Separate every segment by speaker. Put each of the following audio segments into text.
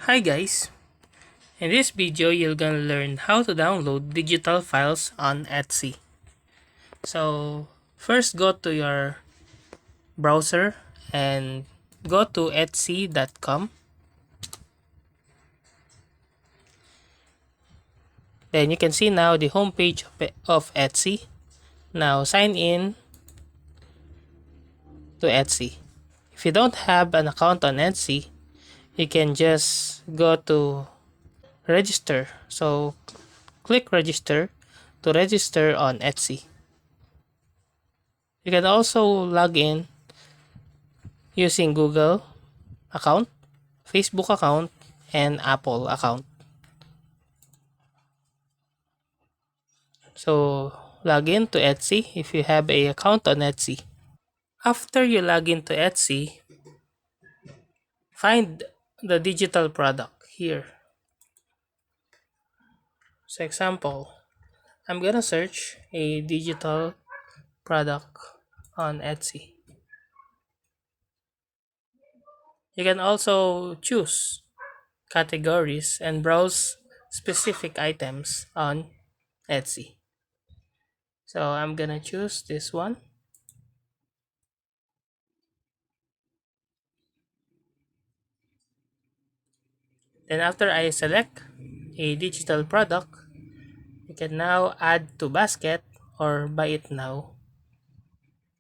Speaker 1: Hi guys! In this video, you're gonna learn how to download digital files on Etsy. So, first go to your browser and go to etsy.com. Then you can see now the homepage of Etsy. Now sign in to Etsy. If you don't have an account on Etsy, you can just go to register. So, click register to register on Etsy. You can also log in using Google account, Facebook account, and Apple account. So log in to Etsy if you have a account on Etsy. After you log into Etsy, find the digital product here. So example, I'm gonna search a digital product on Etsy. You can also choose categories and browse specific items on Etsy. So I'm gonna choose this one. Then after I select a digital product, you can now add to basket or buy it now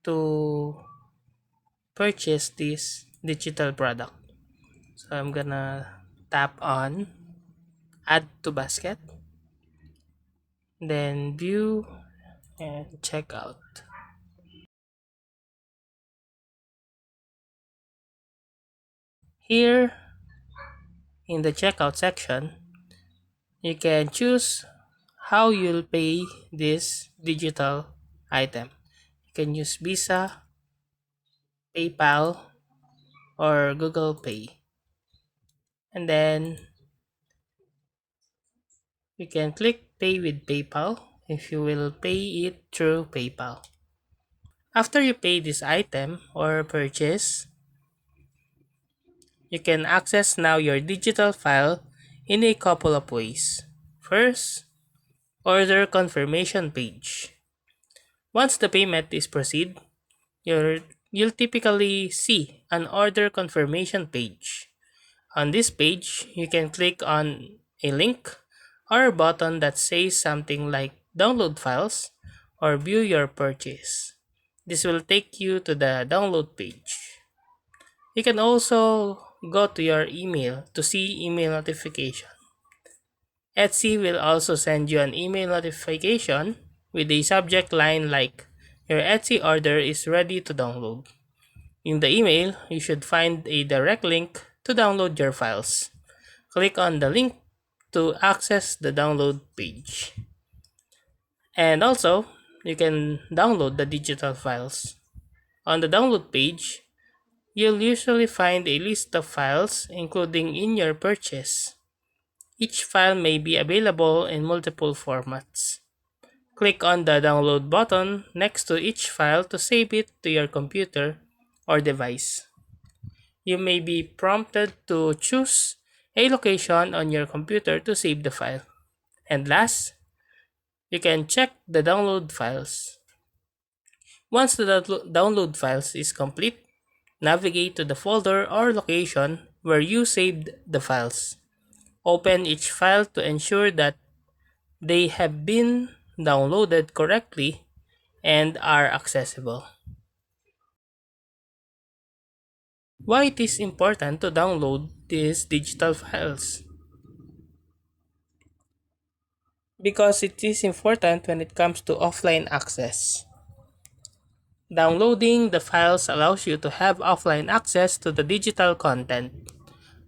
Speaker 1: to purchase this digital product. So I'm gonna tap on add to basket, then view and check out. Here in the checkout section, you can choose how you'll pay this digital item. You can use Visa, PayPal, or Google Pay. And then you can click pay with PayPal if you will pay it through PayPal. After you pay this item or purchase, you can access now your digital file in a couple of ways. First, order confirmation page. Once the payment is proceed, you'll typically see an order confirmation page. On this page, you can click on a link or a button that says something like download files or view your purchase. This will take you to the download page. You can also go to your email to see email notification. Etsy will also send you an email notification with a subject line like your Etsy order is ready to download. In the email, you should find a direct link to download your files. Click on the link to access the download page. And also, you can download the digital files. On the download page, you'll usually find a list of files including in your purchase. Each file may be available in multiple formats. Click on the download button next to each file to save it to your computer or device. You may be prompted to choose a location on your computer to save the file. And last, you can check the download files. Once the download files is complete, navigate to the folder or location where you saved the files. Open each file to ensure that they have been downloaded correctly and are accessible. Why it is important to download these digital files? Because it is important when it comes to offline access. Downloading the files allows you to have offline access to the digital content.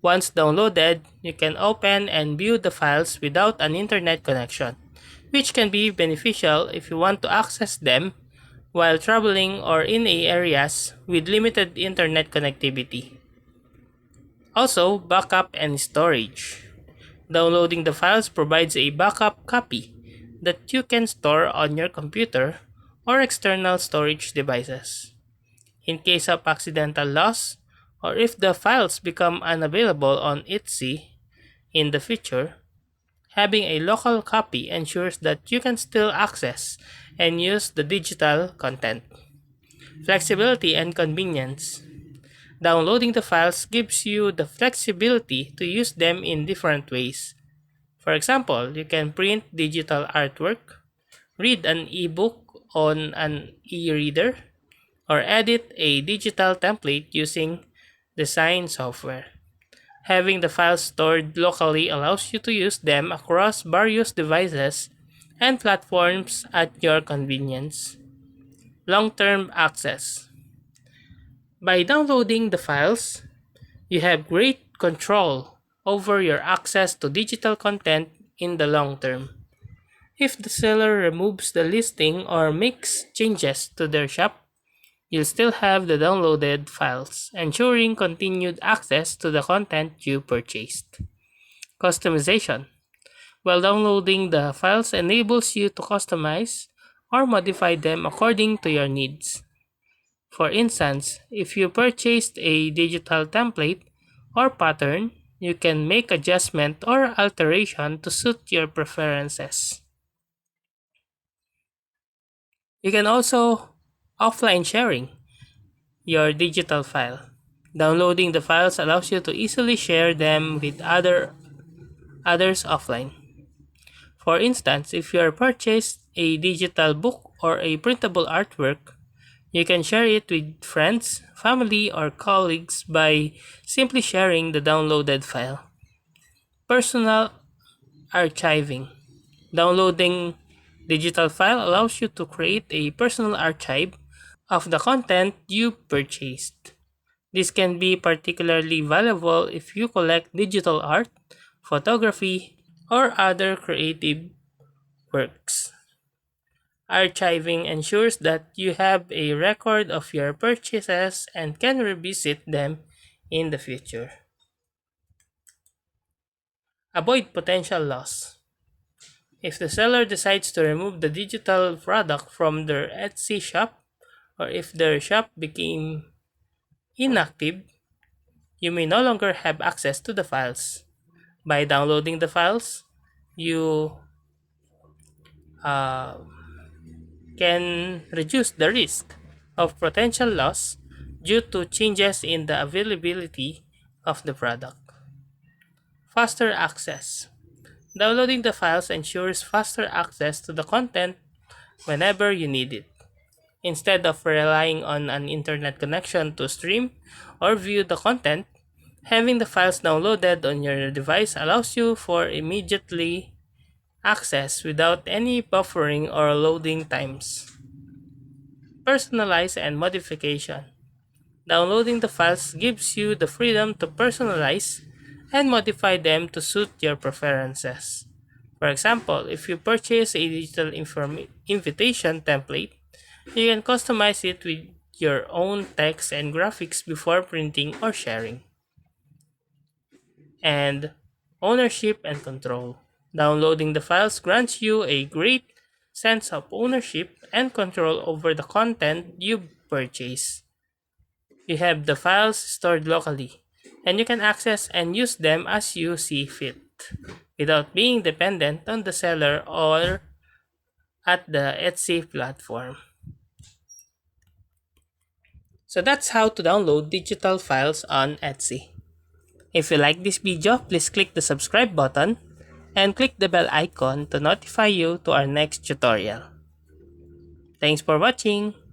Speaker 1: Once downloaded, you can open and view the files without an internet connection, which can be beneficial if you want to access them while traveling or in areas with limited internet connectivity. Also, backup and storage. Downloading the files provides a backup copy that you can store on your computer or external storage devices. In case of accidental loss, or if the files become unavailable on Etsy, In the future, having a local copy ensures that you can still access and use the digital content. Flexibility and convenience. Downloading the files gives you the flexibility to use them in different ways. For example, you can print digital artwork, read an ebook on an e reader, or edit a digital template using design software. Having the files stored locally allows you to use them across various devices and platforms at your convenience. Long term access. By downloading the files, you have great control over your access to digital content in the long term. If the seller removes the listing or makes changes to their shop, you'll still have the downloaded files, ensuring continued access to the content you purchased. Customization. While downloading the files enables you to customize or modify them according to your needs. For instance, if you purchased a digital template or pattern, you can make adjustment or alteration to suit your preferences. You can also offline sharing your digital file. Downloading the files allows you to easily share them with others offline. For instance, if you purchased a digital book or a printable artwork, you can share it with friends, family, or colleagues by simply sharing the downloaded file. Personal archiving. Downloading digital file allows you to create a personal archive of the content you purchased. This can be particularly valuable if you collect digital art, photography, or other creative works. Archiving ensures that you have a record of your purchases and can revisit them in the future. Avoid potential loss. If the seller decides to remove the digital product from their Etsy shop, or if their shop became inactive, you may no longer have access to the files. By downloading the files, you uh, can reduce the risk of potential loss due to changes in the availability of the product. Faster access. Downloading the files ensures faster access to the content whenever you need it. Instead of relying on an internet connection to stream or view the content, having the files downloaded on your device allows you for immediately access without any buffering or loading times. Personalize and modification. Downloading the files gives you the freedom to personalize and modify them to suit your preferences. For example, if you purchase a digital invitation template, you can customize it with your own text and graphics before printing or sharing. And ownership and control. Downloading the files grants you a great sense of ownership and control over the content you purchase. You have the files stored locally, and you can access and use them as you see fit, without being dependent on the seller or at the Etsy platform. So that's how to download digital files on Etsy. If you like this video, please click the subscribe button and click the bell icon to notify you to our next tutorial. Thanks for watching!